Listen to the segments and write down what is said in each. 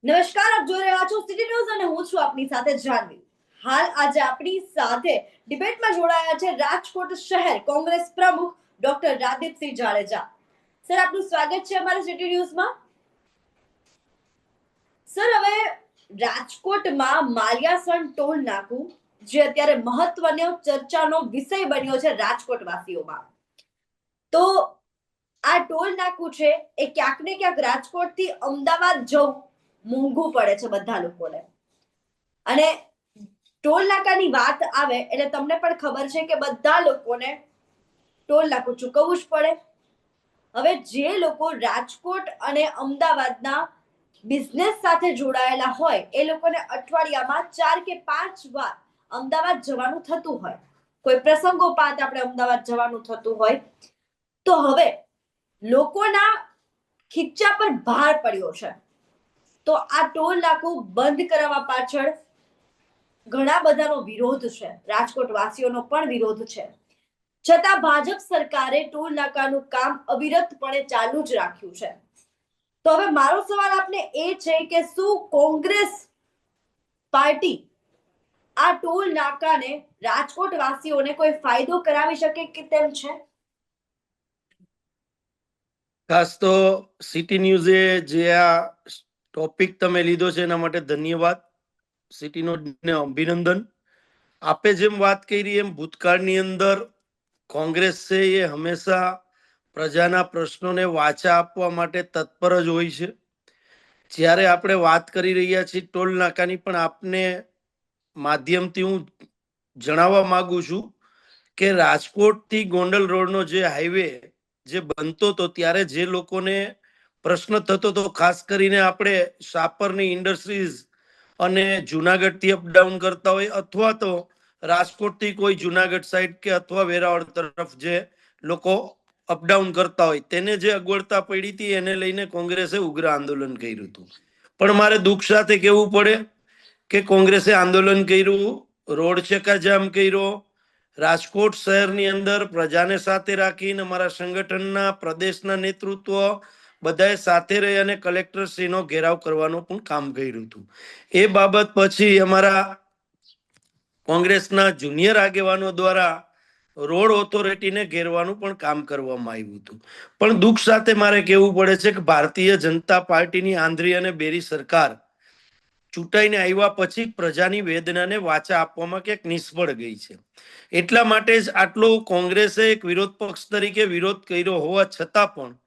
નમસ્કાર, આપ જોઈ રહ્યા છો સિટી ન્યૂઝ અને હું છું આપની સાથે જાનવી. હાલ આજે આપણી સાથે ડિબેટમાં જોડાયા છે રાજકોટ શહેર કોંગ્રેસ પ્રમુખ ડોક્ટર રાદીપસિંહ જાડેજા. સર, આપનું સ્વાગત છે અમારા સિટી ન્યૂઝમાં. સર, હવે રાજકોટમાં માલિયાસણ ટોલ નાકું જે અત્યારે મહત્વનો ચર્ચાનો વિષય બન્યો છે રાજકોટવાસીઓમાં. તો આ ટોલ નાકું છે એ ક્યાંક ને ક્યાંક રાજકોટથી અમદાવાદ જવું મોંઘું પડે છે બધા લોકોને. અને ટોલ નાકાની વાત આવે એટલે તમને પણ ખબર છે કે બધા લોકોને ટોલ નાકું ચૂકવવું જ પડે. હવે જે લોકો રાજકોટ અને અમદાવાદના બિઝનેસ સાથે જોડાયેલા હોય એ લોકોને અઠવાડિયામાં 4 કે 5 વાર અમદાવાદ જવાનું થતું હોય, કોઈ પ્રસંગોપાત આપણે અમદાવાદ જવાનું થતું હોય, તો હવે લોકોના ખીચા પર ભાર પડ્યો છે. તો આ ટોલ નાકું બંધ કરાવવા પાછળ ઘણા બધાનો વિરોધ છે, રાજકોટ વાસીઓનો પણ વિરોધ છે. છતાં ભાજપ સરકારે ટોલ નાકાનું કામ અવિરતપણે ચાલુ જ રાખ્યું છે. તો હવે મારો સવાલ આપને એ છે કે શું કોંગ્રેસ પાર્ટી આ ટોલ નાકાને રાજકોટ વાસીઓને કોઈ ફાયદો કરાવી શકે કે તેમ છે? ખાસ તો સિટી ન્યૂઝે જે આ ટોપિક તમે લીધો છે એના માટે ધન્યવાદ. સિટીનો અભિનંદન. આપે જેમ વાત કરી એમ ભૂતકાળની અંદર કોંગ્રેસ છે એ હંમેશા પ્રજાના પ્રશ્નોને વાચા આપવા માટે તત્પર જ હોય છે. જ્યારે આપણે વાત કરી રહ્યા છીએ ટોલ નાકાની, પણ આપને માધ્યમથી હું જણાવવા માંગુ છું કે રાજકોટથી ગોંડલ રોડનો જે હાઈવે જે બનતો હતો ત્યારે જે લોકોને પ્રશ્ન થતો હતો, ખાસ કરીને આપણે શાપરની ઇન્ડસ્ટ્રીઝ અને જુનાગઢથી અપડાઉન કરતા હોય અથવા તો રાજકોટથી કોઈ જુનાગઢ સાઈડ કે અથવા વેરાવળ તરફ જે લોકો અપડાઉન કરતા હોય તેને જે અગવડતા પડી હતી એને લઈને કોંગ્રેસે ઉગ્ર આંદોલન કર્યું હતું. પણ મારે દુઃખ સાથે કહેવું પડે કે કોંગ્રેસે આંદોલન કર્યું, રોડ ચક્કાજામ કર્યો, રાજકોટ શહેરની અંદર પ્રજાને સાથે રાખીને અમારા સંગઠનના પ્રદેશના નેતૃત્વ બધાએ સાથે રહી અને કલેક્ટરશ્રીનો ઘેરાવ કરવાનું પણ કામ કર્યું હતું. એ બાબત પછી અમારા કોંગ્રેસના જુનિયર આગેવાનો દ્વારા રોડ ઓથોરિટીને ઘેરવાનું પણ કામ કરવામાં આવ્યું હતું. પણ દુઃખ સાથે મારે કહેવું પડે છે કે ભારતીય જનતા પાર્ટીની આંધળી અને બેરી સરકાર ચૂંટાઈને આવ્યા પછી પ્રજાની વેદનાને વાચા આપવામાં ક્યાંક નિષ્ફળ ગઈ છે. એટલા માટે જ આટલો કોંગ્રેસે એક વિરોધ પક્ષ તરીકે વિરોધ કર્યો હોવા છતાં પણ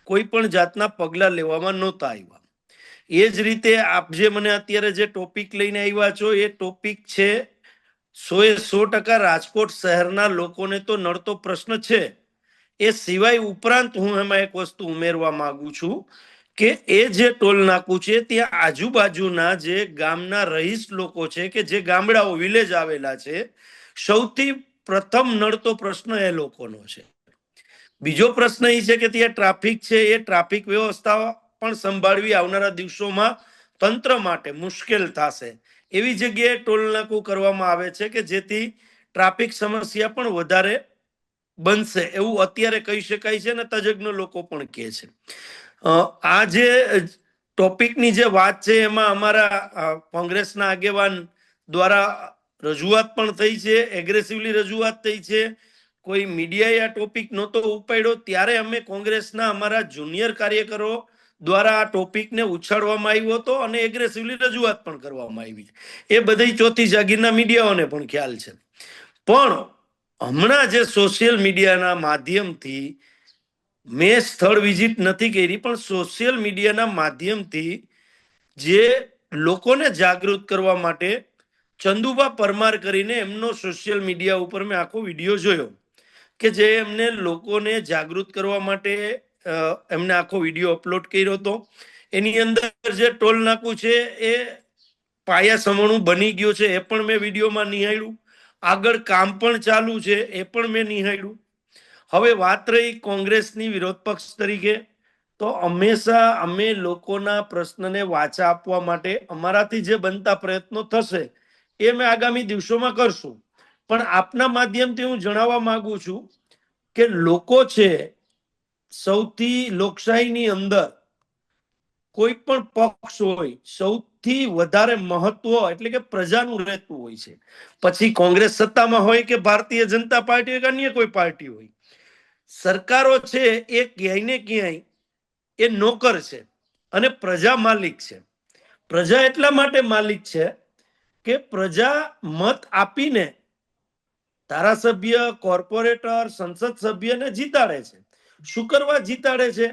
કોઈ પણ જાતના પગલા લેવામાં નહોતા આવ્યા. એ જ રીતે આપ જે મને અત્યારે જે ટોપિક લઈને આવ્યા છો એ ટોપિક છે 100% રાજકોટ શહેરના લોકોને તો નડતો પ્રશ્ન છે. એ સિવાય ઉપરાંત હું એમાં એક વસ્તુ ઉમેરવા માંગુ છું કે એ જે ટોલ નાકું છે ત્યાં આજુબાજુના જે ગામના રહીશ લોકો છે કે જે ગામડાઓ વિલેજ આવેલા છે, સૌથી પ્રથમ નડતો પ્રશ્ન એ લોકોનો છે. બીજો પ્રશ્ન એ છે કે ત્યાં ટ્રાફિક છે, એ ટ્રાફિક વ્યવસ્થા પણ સંભાળવી આવનારા દિવસોમાં તંત્ર માટે મુશ્કેલ થશે. એવી જગ્યાએ ટોલ નાકું કરવામાં આવે છે કે જેથી ટ્રાફિક સમસ્યા પણ વધારે બનશે એવું અત્યારે કહી શકાય છે ને તજજ્ઞ લોકો પણ કહે છે. આ જે ટોપિકની જે વાત છે એમાં અમારા કોંગ્રેસના આગેવાન દ્વારા રજૂઆત પણ થઈ છે, એગ્રેસિવલી રજૂઆત થઈ છે. કોઈ મીડિયાએ આ ટોપિક નહોતો ઉપાડ્યો ત્યારે અમે કોંગ્રેસના અમારા જુનિયર કાર્યકરો દ્વારા આ ટોપિકને ઉછાળવામાં આવ્યો હતો અને એગ્રેસિવલી રજૂઆત પણ કરવામાં આવી. એ બધી ચોથી જાગીરના મીડિયાઓને પણ ખ્યાલ છે. પણ હમણાં જે સોશિયલ મીડિયાના માધ્યમથી મેં સ્થળ વિઝિટ નથી કરી, પણ સોશિયલ મીડિયાના માધ્યમથી જે લોકોને જાગૃત કરવા માટે ચંદુબા પરમાર કરીને એમનો સોશિયલ મીડિયા ઉપર મેં આખો વિડીયો જોયો કે જે એમને લોકોને જાગૃત કરવા માટે એમને આખો વિડીયો અપલોડ કર્યો હતો. એની અંદર જે ટોલ નાકું છે એ પાયા સમણું બની ગયું છે એ પણ મેં વિડીયોમાં નિહાળ્યું. આગળ કામ પણ ચાલુ છે એ પણ મેં નિહાળ્યું. હવે વાત રહી કોંગ્રેસની વિરોધ પક્ષ તરીકે, તો હંમેશા અમે લોકોના પ્રશ્નને વાચા આપવા માટે અમારાથી જે બનતા પ્રયત્નો થશે એ અમે આગામી દિવસોમાં કરશું. પણ આપના માધ્યમથી હું જણાવવા માંગુ છું કે લોકો છે સૌથી લોકશાહીની અંદર કોઈ પણ પક્ષ હોય સૌથી વધારે મહત્વ એટલે કે પ્રજાનું રહેતું હોય છે. પછી કોંગ્રેસ સત્તામાં હોય કે ભારતીય જનતા પાર્ટી હોય કે અન્ય કોઈ પાર્ટી હોય, સરકારો છે એ ક્યાંય ને ક્યાંય એ નોકર છે અને પ્રજા માલિક છે. પ્રજા એટલા માટે માલિક છે કે પ્રજા મત આપીને ધારાસભ્ય, કોર્પોરેટર, સંસદ સભ્યને જીતાડે છે. શું કરવા જીતાડે છે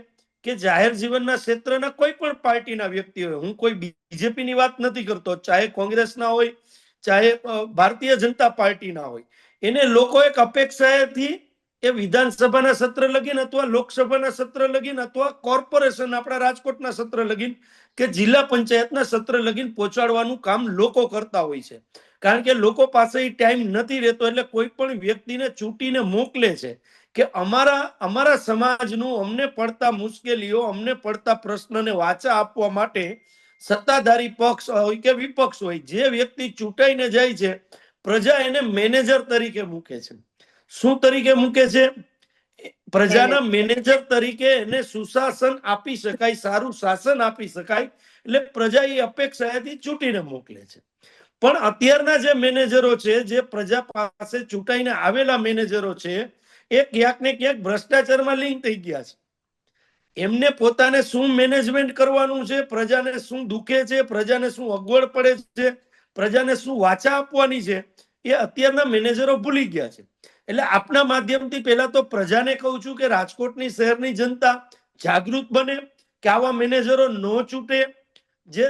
કે જાહેર જીવનના ક્ષેત્રના કોઈ પણ પાર્ટીના વ્યક્તિ હોય, હું કોઈ બીજેપી ની વાત નથી કરતો, ચાહે કોંગ્રેસના હોય, ચાહે ભારતીય જનતા પાર્ટીના હોય, એને લોકો એક અપેક્ષાથી એ વિધાનસભાના સત્ર લગીન અથવા લોકસભાના સત્ર લગીન અથવા કોર્પોરેશન આપણા રાજકોટના સત્ર લગીન કે જિલ્લા પંચાયતના સત્ર લગીન પહોંચાડવાનું કામ લોકો કરતા હોય છે. કારણ કે લોકો પાસે ટાઈમ નથી રહેતો, એટલે કોઈ પણ વ્યક્તિને ચૂંટીને મોકલે છે કે અમારા સમાજનું અમને પડતા મુશ્કેલીઓ, અમને પડતા પ્રશ્નને વાચા આપવા માટે સત્તાધારી પક્ષ હોય કે વિપક્ષ હોય, જે વ્યક્તિ ચૂંટાઈને જાય છે પ્રજા એને મેનેજર તરીકે મૂકે છે. શું તરીકે મૂકે છે? પ્રજાના મેનેજર તરીકે એને સુશાસન આપી શકાય, સારું શાસન આપી શકાય, એટલે પ્રજા એ અપેક્ષાથી ચૂંટીને મોકલે છે. પણ અત્યારના જે મેનેજરો છે, જે પ્રજા પાસે ચૂંટાઈને આવેલા મેનેજરો છે, એ ક્યાંક ને ક્યાંક ભ્રષ્ટાચારમાં લિંક થઈ ગયા છે. એમને પોતાને શું મેનેજમેન્ટ કરવાનું છે, પ્રજાને શું દુખે છે, પ્રજાને શું અગવડ પડે છે, પ્રજાને શું વાચા આપવાની છે, એ અત્યારના મેનેજરો ભૂલી ગયા છે. એટલે આપના માધ્યમથી પહેલા તો પ્રજાને કહું છું કે રાજકોટની શહેરની જનતા જાગૃત બને કે આવા મેનેજરો ન ચૂંટે. જે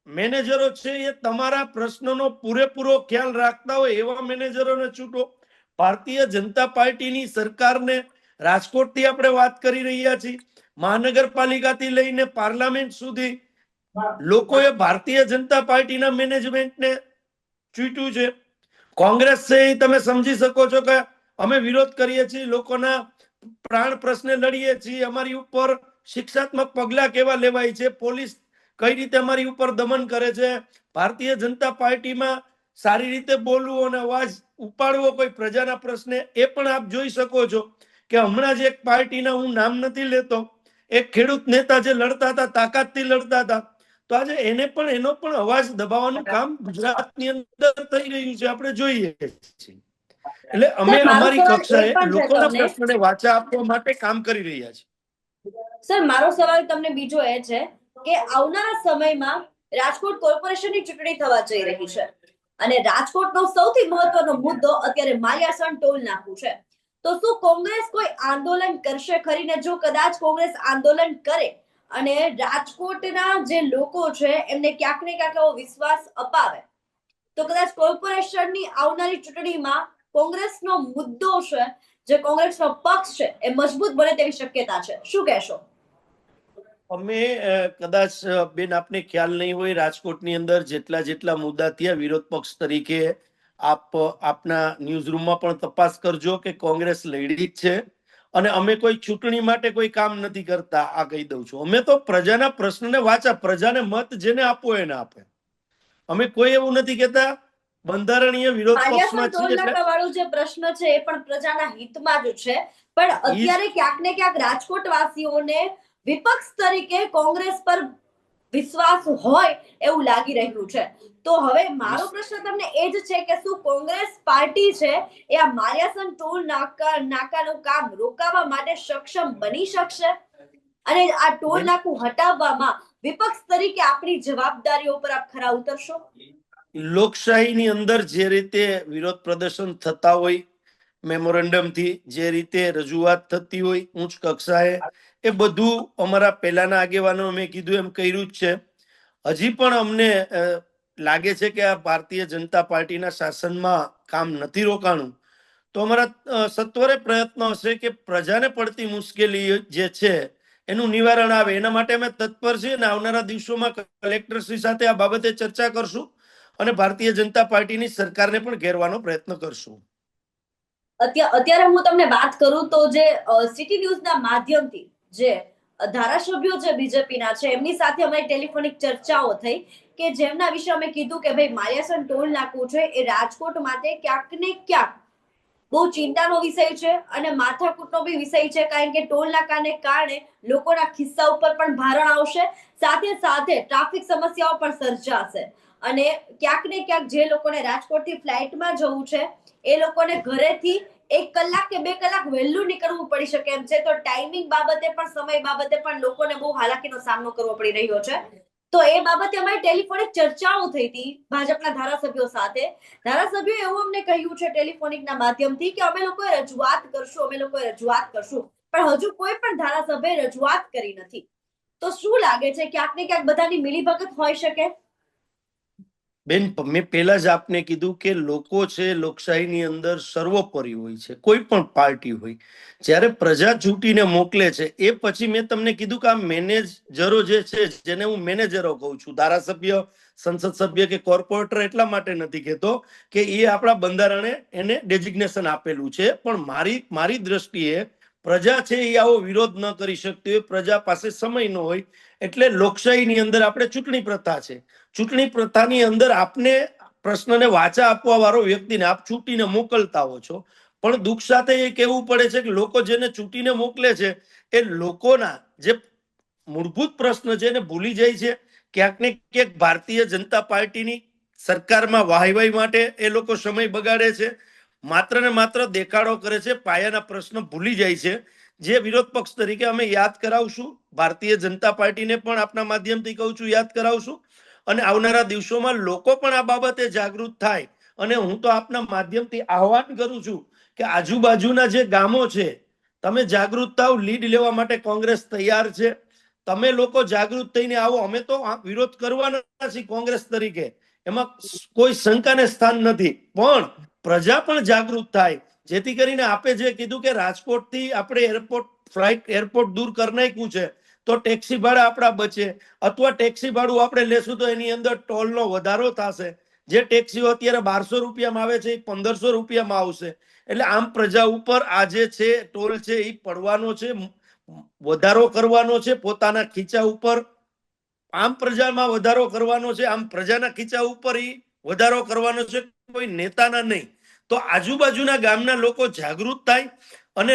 મેનેજરો છે એ તમારા પ્રશ્નનો પૂરેપૂરો ખ્યાલ રાખતા હોય એવા મેનેજરોને ચૂંટો. ભારતીય જનતા પાર્ટીની સરકારને રાજકોટથી આપણે વાત કરી રહ્યા છીએ, મહાનગરપાલિકાથી લઈને પાર્લામેન્ટ સુધી લોકોએ ભારતીય જનતા પાર્ટીના મેનેજમેન્ટને ચૂંટ્યું છે. કોંગ્રેસ છે એ તમે સમજી શકો છો કે અમે વિરોધ કરીએ છીએ, લોકોના પ્રાણ પ્રશ્ને લડીએ છીએ, અમારી ઉપર શિક્ષાત્મક પગલા કેવા લેવાય છે, પોલીસ કઈ રીતે અમારી ઉપર દમન કરે છે. ભારતીય જનતા પાર્ટીમાં સારી રીતે બોલવું અને અવાજ ઉપાડવો કોઈ પ્રજાના પ્રશ્ને, એ પણ આપ જોઈ શકો છો કે હમણાં જ એક પાર્ટીના, હું નામ નથી લેતો, એક ખેડૂત નેતા જે લડતા હતા, તાકાતથી લડતા હતા, તો આજે એને પણ એનો પણ અવાજ દબાવવાનું કામ ગુજરાતની અંદર થઈ રહ્યું છે, આપણે જોઈએ છીએ. એટલે અમે અમારી કક્ષાએ લોકોના પ્રશ્નને વાચા આપવા માટે કામ કરી રહ્યા છીએ. સર, મારો સવાલ તમને બીજો એ છે કે આવનારા સમયમાં રાજકોટ કોર્પોરેશનની ચૂંટણી થવા જઈ રહી છે અને રાજકોટનો સૌથી મહત્વનો મુદ્દો અત્યારે માલિયાસણ ટોલ નાકું છે. તો શું કોંગ્રેસ કોઈ આંદોલન કરશે ખરીને? જો કદાચ કોંગ્રેસ આંદોલન કરે અને રાજકોટના જે લોકો છે એમને ક્યાંક ને ક્યાંક એવો વિશ્વાસ અપાવે, તો કદાચ કોર્પોરેશનની આવનારી ચૂંટણીમાં કોંગ્રેસનો મુદ્દો છે, જે કોંગ્રેસનો પક્ષ છે, એ મજબૂત બને તેવી શક્યતા છે. શું કહેશો? અમે કદાચ બેન આપને ખ્યાલ નહીં હોય, રાજકોટની અંદર જેટલા મુદ્દા થયા વિરોધ પક્ષ તરીકે આપના ન્યૂઝ રૂમમાં પણ તપાસ કરજો કે કોંગ્રેસ લડી જ છે અને અમે કોઈ ચૂંટણી માટે કોઈ કામ નથી કરતા. આ કહી દઉં છું, અમે તો પ્રજાના પ્રશ્નને વાચા, પ્રજાને મત જેને આપવો એને આપે. અમે કોઈ એવું નથી કહેતા બંધારણીય વિરોધ પક્ષમાં છીએ એટલે વાળું જે પ્રશ્ન છે એ પણ પ્રજાના હિતમાં જ છે, પણ અત્યારે ક્યાંક ને ક્યાંક રાજકોટ વાસીઓને વિપક્ષ તરીકે કોંગ્રેસ પર વિશ્વાસ હોય એવું લાગી રહ્યું છે. તો હવે મારો પ્રશ્ન તમને એ જ છે કે શું કોંગ્રેસ પાર્ટી છે એ આ માલિયાસણ ટોલ નાકાનું કામ રોકવા માટે સક્ષમ બની શકશે? અને આ ટોલ નાકું હટાવવામાં વિપક્ષ તરીકે આપણી જવાબદારીઓ પર આપ ખરા ઉતરશો? લોકશાહીની અંદર જે રીતે વિરોધ પ્રદર્શન થતા હોય, મેમોરેન્ડમથી જે રીતે રજૂઆત થતી હોય ઉચ્ચ કક્ષાએ, એ બધું અમારા પહેલાના આગેવાનો મેં કીધું એમ કર્યું જ છે. હજી પણ અમને લાગે છે કે આ ભારતીય જનતા પાર્ટીના શાસનમાં કામ નથી રોકાણું, તો અમારા સત્વરે પ્રયત્નો હશે કે પ્રજાને પડતી મુશ્કેલી જે છે એનું નિવારણ આવે. એના માટે અમે તત્પર છીએ અને આવનારા દિવસોમાં કલેક્ટરશ્રી સાથે આ બાબતે ચર્ચા કરશું અને ભારતીય જનતા પાર્ટીની સરકારને પણ ઘેરવાનો પ્રયત્ન કરશું. અત્યારે હું તમને વાત કરું તો જે સિટી ન્યૂઝના માધ્યમથી જે ધારાસભ્યો જે બીજેપીના છે એમની સાથે અમારી ટેલિફોનિક ચર્ચાઓ થઈ કે જેમના વિશે અમે કીધું કે ભાઈ માલિયાસણ ટોલ નાકું છે એ રાજકોટ માટે ક્યાંક ને ક્યાંક બહુ ચિંતાનો વિષય છે અને માથાકૂટનો બી વિષય છે, કારણ કે ટોલ નાકાને કારણે લોકોના ખિસ્સા ઉપર પણ ભારણ આવશે, સાથે સાથે ટ્રાફિક સમસ્યાઓ પણ સર્જાશે અને ક્યાંક ને ક્યાંક જે લોકોને રાજકોટથી ફ્લાઇટમાં જવું છે એ લોકોને ઘરેથી 1 કલાક કે 2 કલાક વહેલું નીકળવું પડી શકે એમ છે. તો ટાઈમિંગ બાબતે પણ, સમય બાબતે પણ લોકોને બહુ હાલાકીનો સામનો કરવો પડી રહ્યો છે. તો એ બાબતે અમારી ટેલિફોનિક ચર્ચાઓ થઈ હતી ભાજપના ધારાસભ્યો સાથે. ધારાસભ્યોએ એવું અમને કહ્યું છે ટેલિફોનિકના માધ્યમથી કે અમે લોકોએ રજૂઆત કરશું, પણ હજુ કોઈ પણ ધારાસભ્યએ રજૂઆત કરી નથી. તો શું લાગે છે, ક્યાંક ને ક્યાંક બધાની મિલીભગત હોઈ શકે? બેન, મેં પહેલા જ આપને કીધું કે લોકો છે લોકશાહીની અંદર સર્વોપરી હોય છે, કોઈ પણ પાર્ટી હોય. જ્યારે પ્રજા ચૂંટીને મોકલે છે એ પછી મેં તમને કીધું કે આ મેનેજરો જે છે, જેને હું મેનેજરો કહું છું, ધારાસભ્ય, સંસદ સભ્ય કે કોર્પોરેટર એટલા માટે નથી કહેતો કે એ આપણા બંધારણે એને ડેઝિગ્નેશન આપેલું છે, પણ મારી દ્રષ્ટિએ પ્રજા છે એ આવો વિરોધ ન કરી શકતી હોય, પ્રજા પાસે સમય ન હોય. એટલે લોકશાહીની અંદર આપણે ચૂંટણી પ્રથા છે. ચૂંટણી પ્રથાની અંદર આપને પ્રશ્નને વાચા આપવા વાળો વ્યક્તિને આપ ચૂંટીને મોકલતા હો છો, પણ દુઃખ સાથે એ કહેવું પડે છે કે લોકો જેને ચૂંટીને મોકલે છે એ લોકોના જે મૂળભૂત પ્રશ્ન છે એને ભૂલી જાય છે. ક્યાંક ને ક્યાંક ભારતીય જનતા પાર્ટીની સરકારમાં વાહવાઈ માટે એ લોકો સમય બગાડે છે, માત્ર ને માત્ર દેખાડો કરે છે, પાયાના પ્રશ્ન ભૂલી જાય છે. જે વિરોધ પક્ષ તરીકે અમે યાદ કરાવશું, ભારતીય જનતા પાર્ટીને પણ આપના માધ્યમથી કહું છું, યાદ કરાવશું, અને આવનારા દિવસોમાં લોકો પણ આ બાબતે જાગૃત થાય. અને હું તો આપના માધ્યમથી આહવાન કરું છું કે આજુબાજુના જે ગામો છે, તમે જાગૃત થાવ, લીડ લેવા માટે કોંગ્રેસ તૈયાર છે. તમે લોકો જાગૃત થઈને આવો, અમે તો વિરોધ કરવાના છીએ કોંગ્રેસ તરીકે, એમાં કોઈ શંકાને સ્થાન નથી, પણ પ્રજા પણ જાગૃત થાય, જેથી કરીને આપે જે કીધું કે રાજકોટથી આપણે એરપોર્ટ દૂર કરી નાખ્યું છે, તો ટેક્સી ભાડા આપણા બચે, અથવા ટેક્સી ભાડું આપણે લેશું તો એની અંદર ટોલનો વધારો થશે. જે ટેક્સીઓ અત્યારે 1200 રૂપિયામાં આવે છે એ 1500 રૂપિયામાં આવશે. એટલે આમ પ્રજા ઉપર આ જે છે ટોલ છે એ પડવાનો છે, વધારો કરવાનો છે પોતાના ખીચા ઉપર. આમ પ્રજામાં વધારો કરવાનો છે, આમ પ્રજાના ખીચા ઉપર એ વધારો કરવાનો છે, કોઈ નેતાના નહીં. તો આજુબાજુના ગામના લોકો જાગૃત થાય અને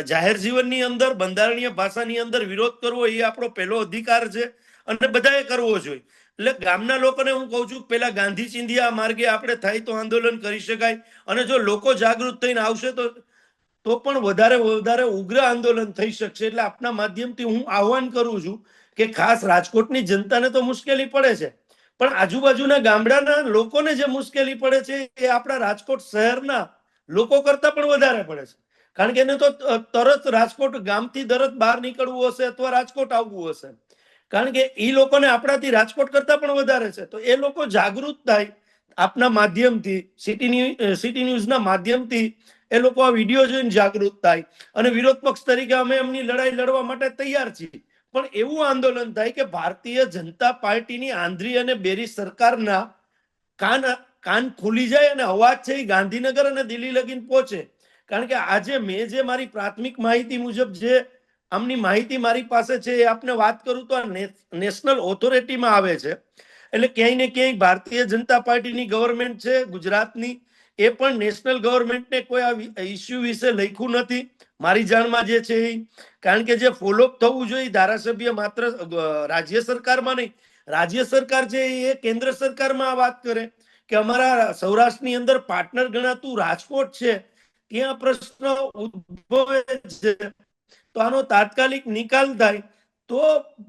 જાહેર જીવનની અંદર બંધારણીય ભાષાની અંદર વિરોધ કરવો એ આપણો પહેલો અધિકાર છે અને બધાએ કરવો જોઈએ. એટલે ગામના લોકોને હું કહું છું, પેલા ગાંધી ચિંધ્યા માર્ગે આપણે થાય તો આંદોલન કરી શકાય, અને જો લોકો જાગૃત થઈને આવશે તો પણ વધારે ઉગ્ર આંદોલન થઈ શકશે. એટલે આપના માધ્યમથી હું આહવાન કરું છું કે ખાસ રાજકોટની જનતાને તો મુશ્કેલી પડે છે, પણ આજુબાજુના ગામડાના લોકોને જે મુશ્કેલી પડે છે એ આપણા રાજકોટ શહેરના લોકો કરતા પણ વધારે પડે છે. કારણ કે એને તો તરત રાજકોટ ગામથી તરત બહાર નીકળવું હશે અથવા રાજકોટ આવવું હશે, કારણ કે એ લોકોને આપણાથી રાજકોટ કરતા પણ વધારે છે. તો એ લોકો જાગૃત થાય આપના માધ્યમથી, સિટી ન્યૂઝના માધ્યમથી એ લોકો આ વિડીયો જોઈને જાગૃત થાય, અને વિરોધ પક્ષ તરીકે અમે એમની લડાઈ લડવા માટે તૈયાર છીએ. પણ એવું આંદોલન થાય કે ભારતીય જનતા પાર્ટીની આંધ્રી અને બેરી સરકારના કાન ખુલી જાય અને અવાજ છે એ ગાંધીનગર અને દિલ્હી લગીને પહોંચે. કારણ કે આજે મેં જે મારી પ્રાથમિક માહિતી મુજબ જે આમની માહિતી મારી પાસે છે એ આપને વાત કરું તો આ નેશનલ ઓથોરિટીમાં આવે છે. એટલે ક્યાંય ને ક્યાંય ભારતીય જનતા પાર્ટીની ગવર્મેન્ટ છે ગુજરાતની, એ પણ નેશનલ ગવર્મેન્ટને કોઈ આ ઇસ્યુ વિશે લખ્યું નથી મારી જાણમાં જે છે એ. કારણ કે જે ફોલોઅપ થવું જોઈએ, ધારાસભ્ય માત્ર રાજ્ય સરકારમાં નહીં, રાજ્ય સરકાર છે એ કેન્દ્ર સરકારમાં વાત કરે કે અમારા સૌરાષ્ટ્રની અંદર પાર્ટનર ગણાતું રાજકોટ છે, ત્યાં પ્રશ્ન ઉદ્ભવે છે, તો આનો તાત્કાલિક નિકાલ થાય. તો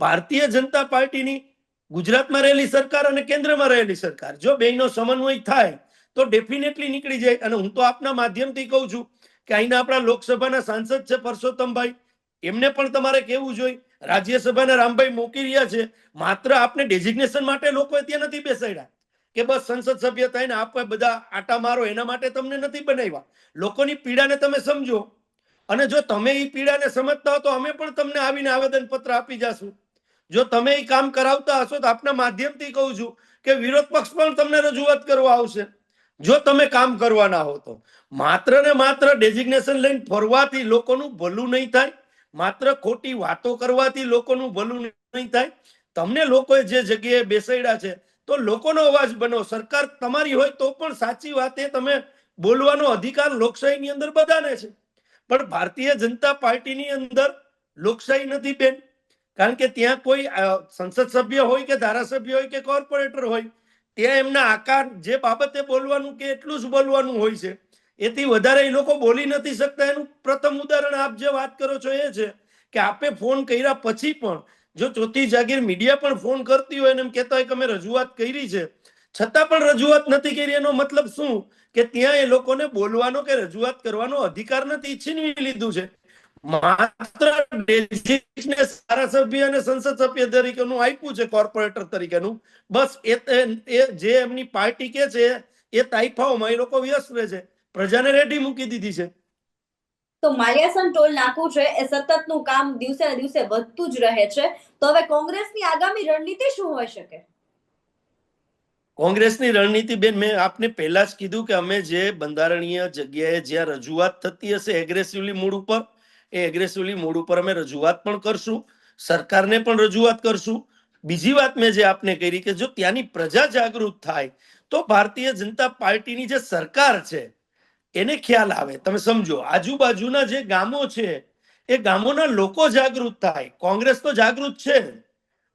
ભારતીય જનતા પાર્ટીની ગુજરાતમાં રહેલી સરકાર અને કેન્દ્રમાં રહેલી સરકાર જો બેયનો સમન્વય થાય તો ડેફિનેટલી નીકળી જાય. અને હું તો આપના માધ્યમથી કહું છું કે અહીંના આપણા લોકસભાના સાંસદ છે પરસોત્તમભાઈ, એમને પણ તમારે કહેવું જોઈએ. રાજ્યસભાના રામભાઈ મોકરિયા છે, માત્ર આપને ડેઝિગ્નેશન માટે લોકો ત્યાં નથી બેસાડ્યા કે બસ સંસદ સભ્ય થઈને આપણે બધા આટા મારો, એના માટે તમને નથી બનાવ્યા. લોકોની પીડાને તમે સમજો, અને જો તમે એ પીડાને સમજતા હો તો અમે પણ તમને આવીને આવેદન પત્ર આપી જશું. જો તમે એ કામ કરાવતા હશો તો આપના માધ્યમથી કહું છું કે વિરોધ પક્ષ પણ તમને રજૂઆત કરવા આવશે. જો તમે કામ કરવાના હો તો માત્ર ને માત્ર ડેઝિગ્નેશન લઈને ફરવાથી લોકોનું ભલું નહીં થાય, માત્ર ખોટી વાતો કરવાથી લોકોનું ભલું નહીં થાય. તમને લોકોએ જે જગ્યાએ બેસાડ્યા છે તો લોકોનો અવાજ બનો. સરકાર તમારી હોય તો પણ સાચી વાત એ તમે બોલવાનો અધિકાર લોકશાહીની અંદર બધાને છે, પણ ભારતીય જનતા પાર્ટીની અંદર લોકશાહી નથી બેન. કારણ કે ત્યાં કોઈ સંસદ સભ્ય હોય કે ધારાસભ્ય હોય કે કોર્પોરેટર હોય, ત્યાં એમના આકાર જે બાબતે બોલવાનું કે એટલું જ બોલવાનું હોય છે, એથી વધારે એ લોકો બોલી નથી શકતા. એનું પ્રથમ ઉદાહરણ આપ જે વાત કરો છો એ છે કે આપે ફોન કર્યા પછી પણ જો ચોથી જાગીર મીડિયા પણ ફોન કરતી હોય ને એમ કહેતા હોય કે અમે રજૂઆત કરી છે, છતાં પણ રજૂઆત નથી કરી, એનો મતલબ શું? કે ત્યાં એ લોકોને બોલવાનો કે રજૂઆત કરવાનો અધિકાર નથી, છીનવી લીધું છે. માત્ર ધારાસભ્ય અને સંસદ સભ્ય તરીકેનું આપ્યું છે, કોર્પોરેટર તરીકેનું. બસ એ જે એમની પાર્ટી કે છે એ તાઇફાઓમાં એ લોકો વ્યસ્ત રહે છે, પ્રજાને રેડી મૂકી દીધી છે. તો માલિયાસન ટોલ નાકું છે એ સતતનું કામ દિવસે ને દિવસે વધતું જ રહે છે. તો હવે કોંગ્રેસની આગામી રણનીતિ શું હોઈ શકે? કોંગ્રેસની રણનીતિ બેન, મેં આપને પહેલા જ કીધું કે અમે જે બંધારણીય જગ્યાએ જ્યાં રજૂઆત થતી હશે એગ્રેસિવલી મૂડ ઉપર, એ એગ્રેસિવલી મૂડ ઉપર અમે રજૂઆત પણ કરશું, સરકારને પણ રજૂઆત કરશું. બીજી વાત મેં જે આપને કરી કે જો ત્યાંની પ્રજા જાગૃત થાય તો ભારતીય જનતા પાર્ટીની જે સરકાર છે એને ખ્યાલ આવે. તમે સમજો, આજુબાજુના જે ગામો છે એ ગામોના લોકો જાગૃત થાય. કોંગ્રેસ તો જાગૃત છે.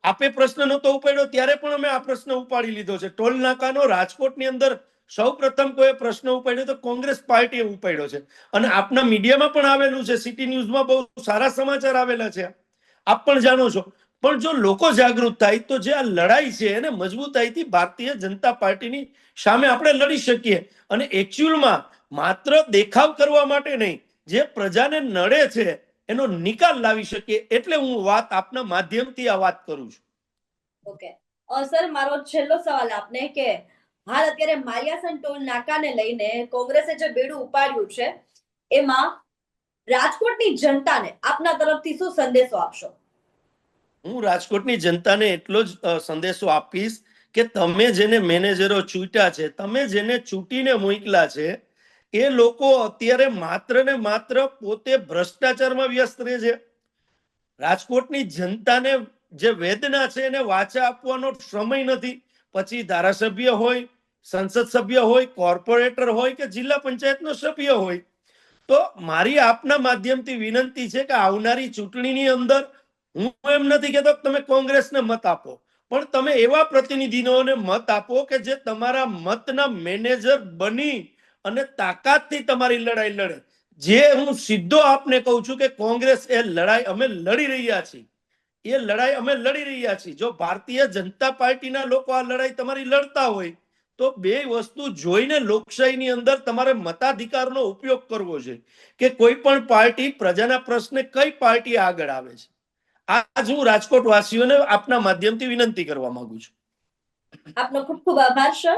આપે પ્રશ્ન નતો ઉપાડ્યો ત્યારે પણ અમે આ પ્રશ્ન ઉપાડી લીધો છે. ટોલ નાકાનો રાજકોટની અંદર સૌ પ્રથમ કોઈ પ્રશ્ન ઉપાડ્યો તો કોંગ્રેસ પાર્ટીએ ઉપાડ્યો છે, અને આપના મીડિયામાં પણ આવેલું છે, સિટી ન્યૂઝમાં બહુ સારા સમાચાર આવેલા છે, આપ પણ જાણો છો. પણ જો લોકો જાગૃત થાય તો જે આ લડાઈ છે એને મજબૂતાઈથી ભારતીય જનતા પાર્ટીની સામે આપણે લડી શકીએ. અને એકચ્યુઅલમાં માત્ર દેખાવ કરવા માટે નહીં, જે પ્રજાને નડે છે એનો નિકાલ લાવી શકીએ. એટલે હું વાત આપના માધ્યમથી આ વાત કરું છું. ઓકે સર, મારો છેલ્લો સવાલ આપને કે હાલ અત્યારે માલિયાસન ટોલ નાકાને લઈને કોંગ્રેસે જે બેડું ઉપાડ્યું છે એમાં રાજકોટની જનતાને આપના તરફથી શું સંદેશો આપશો? હું રાજકોટની જનતાને એટલો જ સંદેશો આપીશ કે તમે જેને મેનેજરો ચૂંટ્યા છે, તમે જેને ચૂંટીને મોકલા છે, એ લોકો અત્યારે માત્ર ને માત્ર પોતે ભ્રષ્ટાચારમાં વ્યસ્ત રહે છે. રાજકોટની જનતાને જે વેદના છે એને વાચા આપવાનો સમય નથી. પછી ધારાસભ્ય હોય, સંસદ સભ્ય હોય, કોર્પોરેટર હોય કે જિલ્લા પંચાયતનો સભ્ય હોય, તો મારી આપના માધ્યમથી વિનંતી છે કે આવનારી ચૂંટણીની અંદર હું એમ નથી કહેતો કે તમે કોંગ્રેસને મત આપો, પણ તમે એવા પ્રતિનિધિઓને મત આપો કે જે તમારા મતના મેનેજર બની અને તાકાતથી તમારી લડાઈ લડે. જે હું સીધો આપને કહું છું કે કોંગ્રેસ એ લડાઈ અમે લડી રહ્યા છીએ, એ લડાઈ અમે લડી રહ્યા છીએ. જો ભારતીય જનતા પાર્ટીના લોકો આ લડાઈ તમારી લડતા હોય તો બે વસ્તુ જોઈને લોકશાહીની અંદર તમારે મતાધિકારનો ઉપયોગ કરવો છે કે કોઈ પણ પાર્ટી પ્રજાના પ્રશ્ને કઈ પાર્ટી આગળ આવે છે. આજ હું રાજકોટ વાસીઓને આપના માધ્યમથી વિનંતી કરવા માંગુ છું. આપનો ખૂબ ખૂબ આભાર સર.